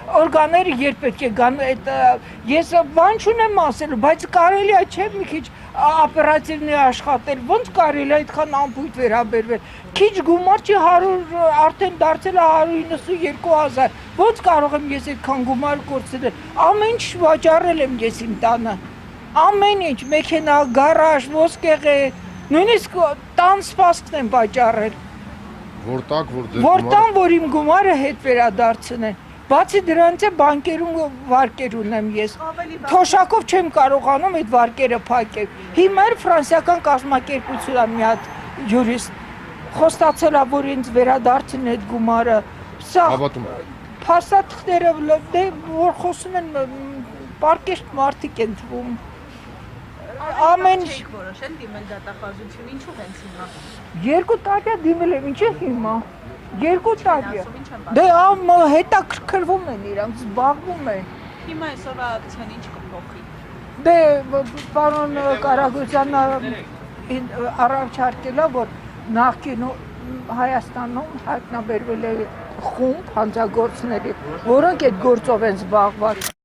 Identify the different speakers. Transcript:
Speaker 1: օրգանները երբ պետք է գան, ես բան չունեմ ասելու, բայց կարելի է չէ մի քիչ օպերատիվնի աշխատել, ոնց կարելի է այդքան ամբույթ վերաբերվել, քիչ գումար չի 100 արդեն դարձել է 192,000, ոնց կարող եմ ես այդքան գումար կորցնել, ամեն ինչ վաճառել եմ ես իմ տանը, ամեն ինչ, մեքենա, գարաժ, ոսկեղե, նույնիսկ տան սպասքն եմ վաճառել, որ տան, որ իմ գումարը հետ վերադարձնեն, բացի դրանից է բանկերում վարկեր ունեմ ես, թոշակով չեմ կարողանում այդ վարկերը փակել, հիմա էլ ֆրանսիական կազմակերպություն է մի հատ յուրիստ, խոստացել է, որ ինձ վերադարձին այդ գումարը, սա փաստաթղթերը, որ խոսում են, պարկեշտ մարդիկ են թվում, ամեն ինչ
Speaker 2: որոշել դիմել դատախազություն, ինչու հենց հիմա։
Speaker 1: 2 տարի է դիմել եմ, ինչ է հիմա։ 2 տարի։ Դե հետաքրքրվում են իրանք, զբաղվում են։
Speaker 2: Հիմա այսօրվա ակցիան ինչ կփոխի։
Speaker 1: Դե պարոն Կարագոզյանը առաջարկել է, որ նախկինում Հայաստանում հայտնաբերվել է խումբ հանցագործների, որոնք այդ գործով են զբաղված։